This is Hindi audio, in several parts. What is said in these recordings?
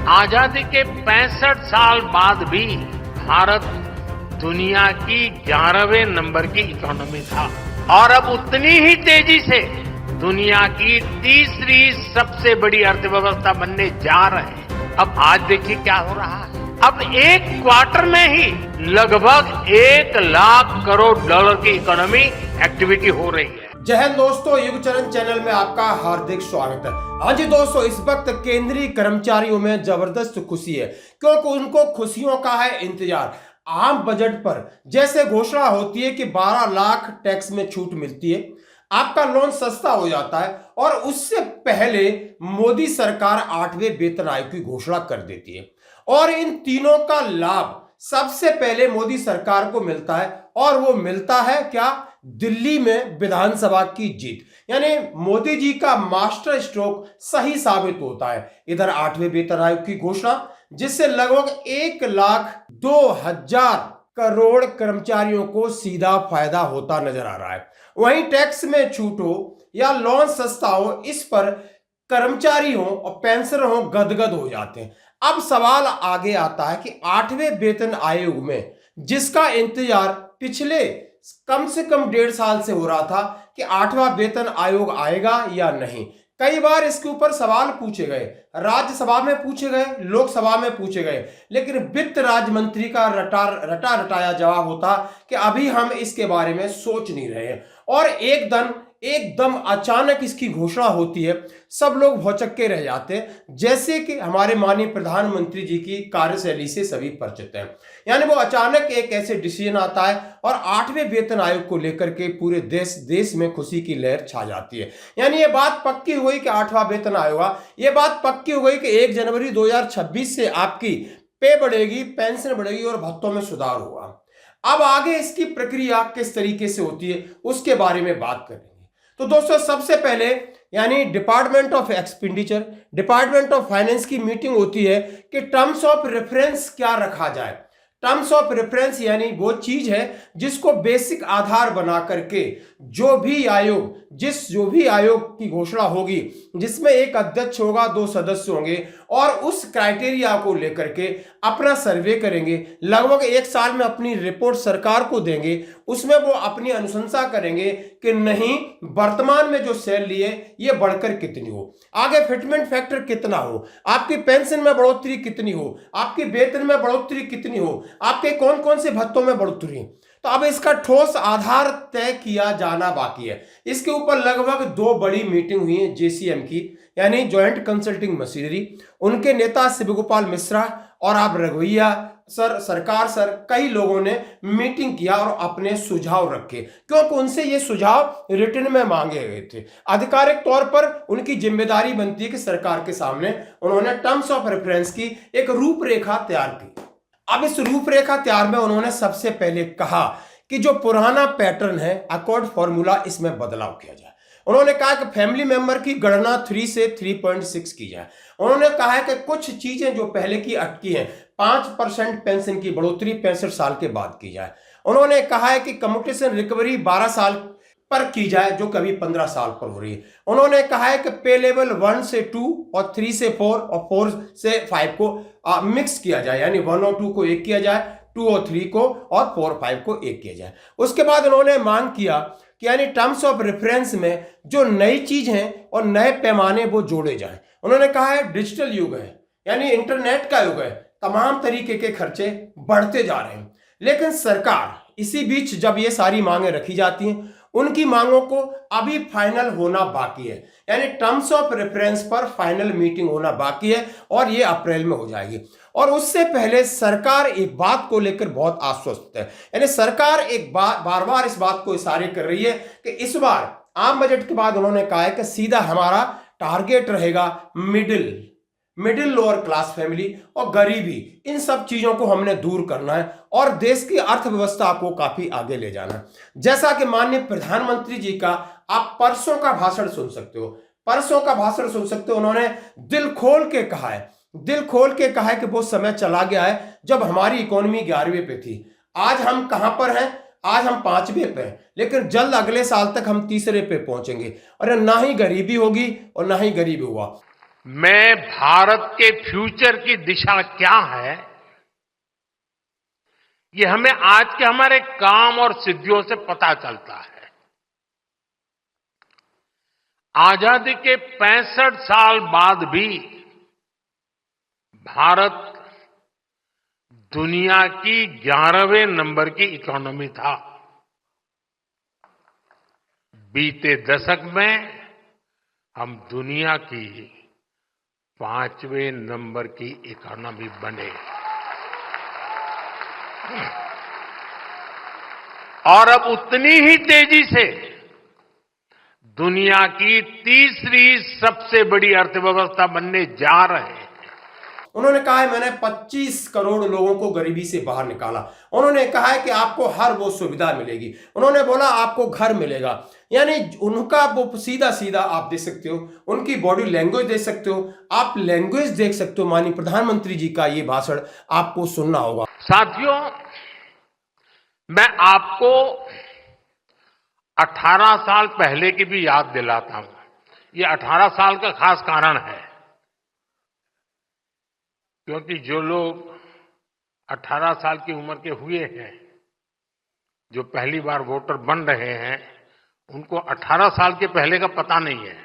आजादी के 65 साल बाद भी भारत दुनिया की 11वें नंबर की इकोनॉमी था और अब उतनी ही तेजी से दुनिया की तीसरी सबसे बड़ी अर्थव्यवस्था बनने जा रहे हैं। अब आज देखिए क्या हो रहा है। अब एक क्वार्टर में ही लगभग 1 लाख करोड़ डॉलर की इकोनॉमी एक्टिविटी हो रही है। जय हिंद दोस्तों, युगचरण चैनल में आपका हार्दिक स्वागत है। हाँ जी दोस्तों, इस वक्त केंद्रीय कर्मचारियों में जबरदस्त खुशी है क्योंकि उनको खुशियों का है इंतजार। आम बजट पर जैसे घोषणा होती है कि 12 लाख टैक्स में छूट मिलती है, आपका लोन सस्ता हो जाता है और उससे पहले मोदी सरकार 8वें वेतन आयोग की घोषणा कर देती है और इन तीनों का लाभ सबसे पहले मोदी सरकार को मिलता है और वो मिलता है क्या? दिल्ली में विधानसभा की जीत। यानी मोदी जी का मास्टर स्ट्रोक सही साबित होता है। इधर 8वें वेतन आयोग की घोषणा जिससे लगभग 1,02,000 करोड़ कर्मचारियों को सीधा फायदा होता नजर आ रहा है। वहीं टैक्स में छूट हो या लोन सस्ता हो, इस पर कर्मचारी हो और पेंशनर हो गदगद हो जाते हैं। अब सवाल आगे आता है कि 8वें वेतन आयोग में जिसका इंतजार पिछले कम से कम 1.5 साल से हो रहा था कि 8वां वेतन आयोग आएगा या नहीं। कई बार इसके ऊपर सवाल पूछे गए, राज्यसभा में पूछे गए, लोकसभा में पूछे गए, लेकिन वित्त राज्य मंत्री का रटा रटाया जवाब होता कि अभी हम इसके बारे में सोच नहीं रहे हैं। और एकदम अचानक इसकी घोषणा होती है, सब लोग भौचक्के रह जाते हैं, जैसे कि हमारे माननीय प्रधानमंत्री जी की कार्यशैली से सभी परिचित हैं। यानी वो अचानक एक ऐसे डिसीजन आता है और 8वें वेतन आयोग को लेकर के पूरे देश में खुशी की लहर छा जाती है। यानी ये बात पक्की हो गई कि 8वां वेतन आयोग, ये बात पक्की हो गई कि 1 जनवरी 2026 से आपकी पे बढ़ेगी, पेंशन बढ़ेगी और भत्तों में सुधार होगा। अब आगे इसकी प्रक्रिया किस तरीके से होती है उसके बारे में बात करेंगे। तो दोस्तों, सबसे पहले यानी department of expenditure, department of finance की मीटिंग होती है कि टर्म्स ऑफ रेफरेंस क्या रखा जाए। टर्म्स ऑफ रेफरेंस यानी वो चीज है जिसको बेसिक आधार बना करके जो भी आयोग की घोषणा होगी, जिसमें एक अध्यक्ष होगा, 2 सदस्य होंगे और उस क्राइटेरिया को लेकर के अपना सर्वे करेंगे। लगभग 1 साल में अपनी रिपोर्ट सरकार को देंगे। उसमें वो अपनी अनुशंसा करेंगे कि नहीं, वर्तमान में जो सैलरी है ये बढ़कर कितनी हो, आगे फिटमेंट फैक्टर कितना हो, आपकी पेंशन में बढ़ोतरी कितनी हो, आपके वेतन में बढ़ोतरी कितनी हो, आपके कौन कौन से भत्तों में बढ़ोतरी। तो अब इसका ठोस आधार तय किया जाना बाकी है। इसके ऊपर लगभग 2 बड़ी मीटिंग हुई है जेसीएम की, यानी ज्वाइंट कंसल्टिंग मशीनरी। उनके नेता शिवगोपाल मिश्रा और आप रघुवैया सर, सरकार सर, कई लोगों ने मीटिंग किया और अपने सुझाव रखे क्योंकि उनसे ये सुझाव रिटर्न में मांगे गए थे। आधिकारिक तौर पर उनकी जिम्मेदारी बनती है कि सरकार के सामने उन्होंने टर्म्स ऑफ रेफरेंस की एक रूपरेखा तैयार की। अब इस रूपरेखा तैयार में उन्होंने सबसे पहले कहा कि जो पुराना पैटर्न है अकॉर्ड फॉर्मूला, इसमें बदलाव किया जाए। उन्होंने कहा कि फैमिली मेंबर की गणना 3 से 3.6 की जाए। उन्होंने कहा है कि कुछ चीजें जो पहले की अटकी हैं, 5% पेंशन की बढ़ोतरी 65 साल के बाद की जाए। उन्होंने कहा है कि कम्यूटेशन रिकवरी 12 साल पर की जाए जो कभी 15 साल पर हो रही है। उन्होंने कहा है कि पे लेवल 1 से 2 और 3 से 4 और 4 से 5 को मिक्स किया जाए, यानी 1 और 2 को एक किया जाए, 2 और 3 को और 4 और 5 को एक किया जाए। उसके बाद उन्होंने मांग किया कि यानी टर्म्स ऑफ रेफरेंस में जो नई चीज हैं और नए पैमाने वो जोड़े जाएं। उन्होंने कहा है डिजिटल युग है, यानी इंटरनेट का युग है, तमाम तरीके के खर्चे बढ़ते जा रहे हैं। लेकिन सरकार इसी बीच जब ये सारी मांगे रखी जाती हैं, उनकी मांगों को अभी फाइनल होना बाकी है, यानी टर्म्स ऑफ रेफरेंस पर फाइनल मीटिंग होना बाकी है और ये अप्रैल में हो जाएगी। और उससे पहले सरकार एक बात को लेकर बहुत आश्वस्त है, यानी सरकार एक बार बार इस बात को इशारे कर रही है कि इस बार आम बजट के बाद उन्होंने कहा है कि सीधा हमारा टारगेट रहेगा मिडिल लोअर क्लास फैमिली और गरीबी, इन सब चीजों को हमने दूर करना है और देश की अर्थव्यवस्था को काफी आगे ले जाना है। जैसा कि माननीय प्रधानमंत्री जी का आप परसों का भाषण सुन सकते हो, उन्होंने दिल खोल के कहा है कि वो समय चला गया है जब हमारी इकोनॉमी 11वें पे थी। आज हम कहां पर हैं? आज हम 5वें पे हैं, लेकिन जल्द अगले साल तक हम 3रे पे पहुंचेंगे और ना ही गरीबी होगी और ना ही गरीबी हुआ। में भारत के फ्यूचर की दिशा क्या है, ये हमें आज के हमारे काम और सिद्धियों से पता चलता है। आजादी के 65 साल बाद भी भारत दुनिया की 11वें नंबर की इकोनॉमी था। बीते दशक में हम दुनिया की 5वें नंबर की इकोनॉमी बने और अब उतनी ही तेजी से दुनिया की तीसरी सबसे बड़ी अर्थव्यवस्था बनने जा रहे हैं। उन्होंने कहा है मैंने 25 करोड़ लोगों को गरीबी से बाहर निकाला। उन्होंने कहा है कि आपको हर वो सुविधा मिलेगी। उन्होंने बोला आपको घर मिलेगा। यानी उनका वो सीधा सीधा आप देख सकते हो, उनकी बॉडी लैंग्वेज देख सकते हो, आप लैंग्वेज देख सकते हो। माननीय प्रधानमंत्री जी का ये भाषण आपको सुनना होगा। साथियों, मैं आपको 18 साल पहले की भी याद दिलाता हूं। ये 18 साल का खास कारण है, क्योंकि जो लोग 18 साल की उम्र के हुए हैं, जो पहली बार वोटर बन रहे हैं, उनको 18 साल के पहले का पता नहीं है,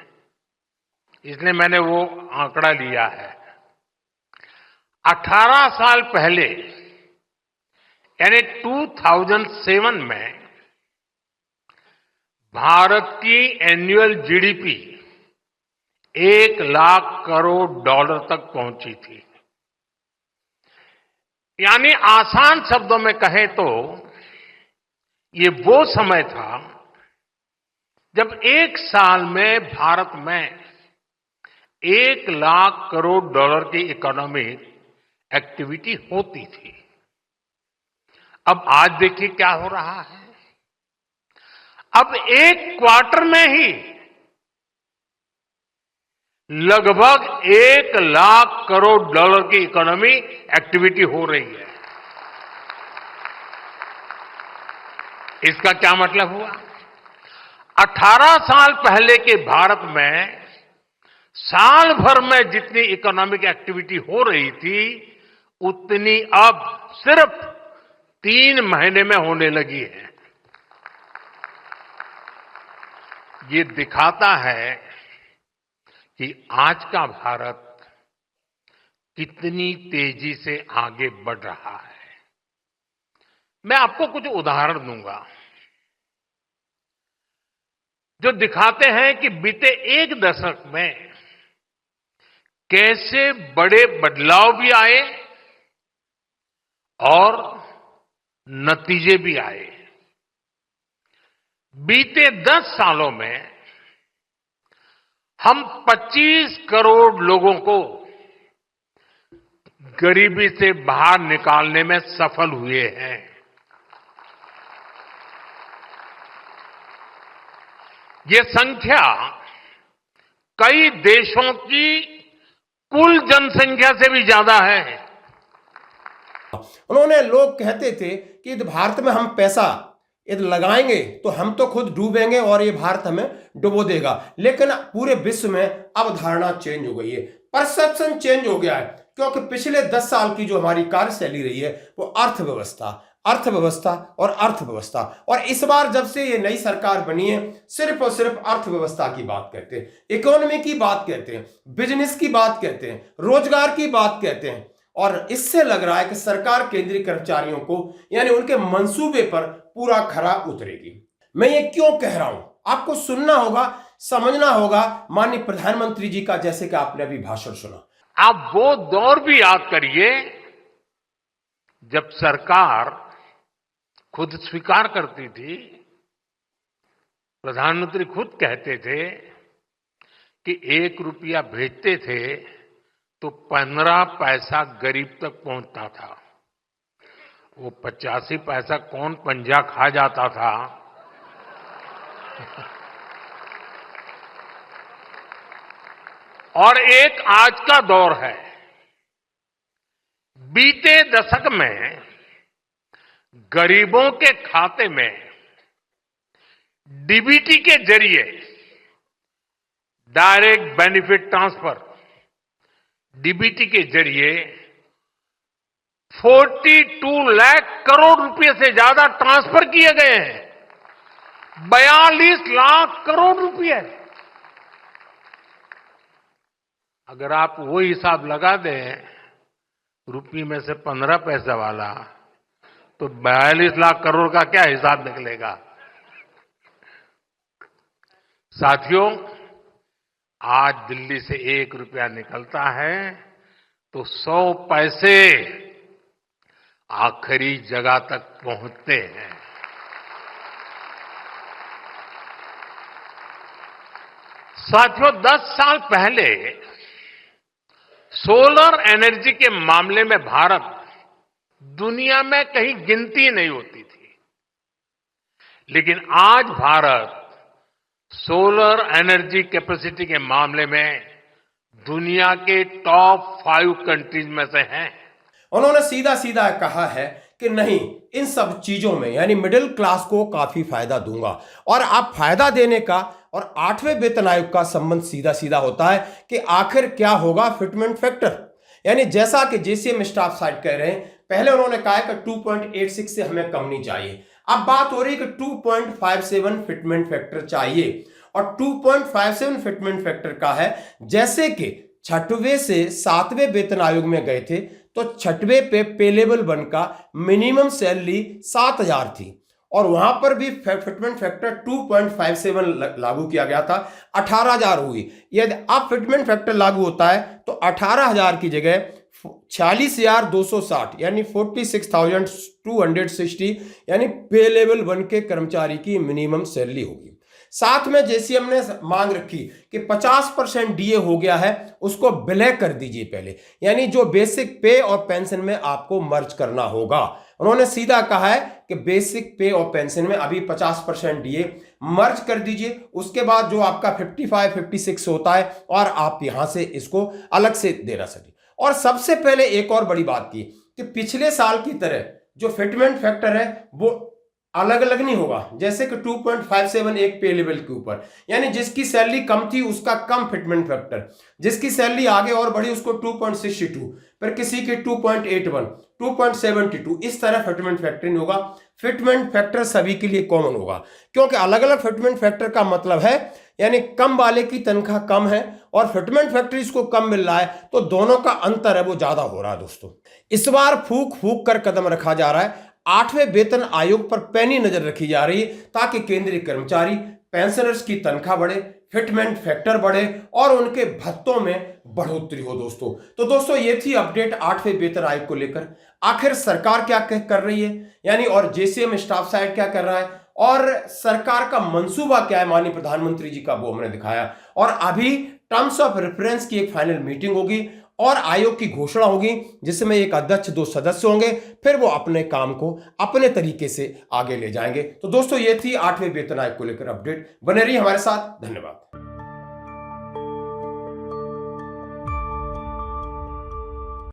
इसलिए मैंने वो आंकड़ा लिया है। 18 साल पहले यानी 2007 में भारत की annual GDP 1 lakh crore dollar तक पहुंची थी। यानी आसान शब्दों में कहें तो ये वो समय था जब एक साल में भारत में 1 लाख करोड़ डॉलर की इकोनॉमिक एक्टिविटी होती थी। अब आज देखिए क्या हो रहा है। अब एक क्वार्टर में ही लगभग 1 लाख करोड़ डॉलर की इकोनॉमी एक्टिविटी हो रही है। इसका क्या मतलब हुआ? 18 साल पहले के भारत में साल भर में जितनी इकोनॉमिक एक्टिविटी हो रही थी, उतनी अब सिर्फ 3 महीने में होने लगी है। ये दिखाता है कि आज का भारत कितनी तेजी से आगे बढ़ रहा है। मैं आपको कुछ उदाहरण दूंगा जो दिखाते हैं कि बीते एक दशक में कैसे बड़े बदलाव भी आए और नतीजे भी आए। बीते 10 सालों में हम 25 करोड़ लोगों को गरीबी से बाहर निकालने में सफल हुए हैं। ये संख्या कई देशों की कुल जनसंख्या से भी ज्यादा है। उन्होंने लोग कहते थे कि यदि भारत में हम पैसा यदि लगाएंगे तो हम तो खुद डूबेंगे और ये भारत हमें डुबो देगा। लेकिन पूरे विश्व में अब धारणा चेंज हो गई है, परसेप्शन चेंज हो गया है, क्योंकि पिछले 10 साल की जो हमारी कार्यशैली रही है वो अर्थव्यवस्था अर्थव्यवस्था और अर्थव्यवस्था। और इस बार जब से ये नई सरकार बनी है, सिर्फ और सिर्फ अर्थव्यवस्था की बात कहते हैं, इकोनॉमी की बात कहते हैं, बिजनेस की बात कहते हैं, रोजगार की बात कहते हैं। और इससे लग रहा है कि सरकार केंद्रीय कर्मचारियों को यानी उनके मंसूबे पर पूरा खरा उतरेगी। मैं ये क्यों कह रहा हूं, आपको सुनना होगा, समझना होगा। माननीय प्रधानमंत्री जी का जैसे कि आपने अभी भाषण सुना, आप वो दौर भी याद करिए जब सरकार खुद स्वीकार करती थी, प्रधानमंत्री खुद कहते थे कि 1 रुपया भेजते थे तो 15 पैसा गरीब तक पहुंचता था। वो 85 पैसा कौन पंजा खा जाता था। और एक आज का दौर है। बीते दशक में गरीबों के खाते में डीबीटी के जरिए डायरेक्ट बेनिफिट ट्रांसफर डीबीटी के जरिए 42 लाख करोड़ रुपए से ज्यादा ट्रांसफर किए गए हैं। 42 लाख करोड़ रुपए। अगर आप वो हिसाब लगा दें रुपये में से 15 पैसे वाला, तो 42 लाख करोड़ का क्या हिसाब निकलेगा। साथियों, आज दिल्ली से 1 रुपया निकलता है तो 100 पैसे आखिरी जगह तक पहुंचते हैं। साथियों, 10 साल पहले सोलर एनर्जी के मामले में भारत दुनिया में कहीं गिनती नहीं होती थी, लेकिन आज भारत सोलर एनर्जी कैपेसिटी के मामले में दुनिया के टॉप 5 कंट्रीज में से हैं। उन्होंने सीधा सीधा कहा है कि नहीं, इन सब चीजों में यानी मिडिल क्लास को काफी फायदा दूंगा। और आप फायदा देने का और 8वें वेतन आयोग का संबंध सीधा सीधा होता है कि आखिर क्या होगा फिटमेंट फैक्टर। यानी जैसा कि जेसीएम स्टाफ साइड कह रहे हैं, पहले उन्होंने कहा कि 2.86 से हमें कम नहीं चाहिए। अब बात हो रही है कि 2.57 फिटमेंट फैक्टर चाहिए। और 2.57 फिटमेंट फैक्टर का है, जैसे कि 6वें से 7वें वेतन आयोग में गए थे तो 6वें पे लेवल 1 का मिनिमम सैलरी 7,000 थी और वहां पर भी फिटमेंट फैक्टर 2.57 लागू किया गया था, 18,000 हुई। यदि अब फिटमेंट फैक्टर लागू होता है तो 18,000 की जगह 46,260 यानी 46,260 यानी पे लेवल 1 के कर्मचारी की मिनिमम सैलरी होगी। साथ में जेसीएम ने मांग रखी कि 50% डीए हो गया है उसको विलय कर दीजिए पहले, यानी जो बेसिक पे और पेंशन में आपको मर्ज करना होगा। उन्होंने सीधा कहा है कि बेसिक पे और पेंशन में अभी 50% डीए मर्ज कर दीजिए, उसके बाद जो आपका 55-56 होता है और आप यहां से इसको अलग से देना सके। और सबसे पहले एक और बड़ी बात की कि पिछले साल की तरह जो फिटमेंट फैक्टर है वो अलग अलग नहीं होगा, जैसे कि 2.57 एक पे लेवल के ऊपर, यानी जिसकी सैलरी कम थी उसका कम फिटमेंट फैक्टर, जिसकी सैलरी आगे और बढ़ी उसको 2.62, फिर किसी की 2.81, 2.72, इस तरह फिटमेंट फैक्टर नहीं होगा। फिटमेंट फैक्टर सभी के लिए कॉमन होगा, क्योंकि अलग अलग फिटमेंट फैक्टर का मतलब है यानी कम वाले की तनख्वाह कम है और फिटमेंट फैक्टर इसको कम मिल रहा है, तो दोनों का अंतर है वो ज्यादा हो रहा है। दोस्तों, इस बार फूक फूक कर कदम रखा जा रहा है। 8वें वेतन आयोग पर पैनी नजर रखी जा रही है ताकि केंद्रीय कर्मचारी पेंशनर्स की तनख्वाह बढ़े, फिटमेंट फैक्टर बढ़े और उनके भत्तों में बढ़ोतरी हो। दोस्तों ये थी अपडेट 8वें वेतन आयोग को लेकर। आखिर सरकार क्या कर रही है, यानी और जेसीएम स्टाफ साइड क्या कर रहा है और सरकार का मंसूबा क्या है माननीय प्रधानमंत्री जी का, वो हमने दिखाया। और अभी टर्म्स ऑफ रेफरेंस की एक फाइनल मीटिंग होगी और आयोग की घोषणा होगी जिसमें एक अध्यक्ष 2 सदस्य होंगे, फिर वो अपने काम को अपने तरीके से आगे ले जाएंगे। तो दोस्तों ये थी 8वें वेतन आयोग को लेकर अपडेट। बने रहिए हमारे साथ। धन्यवाद।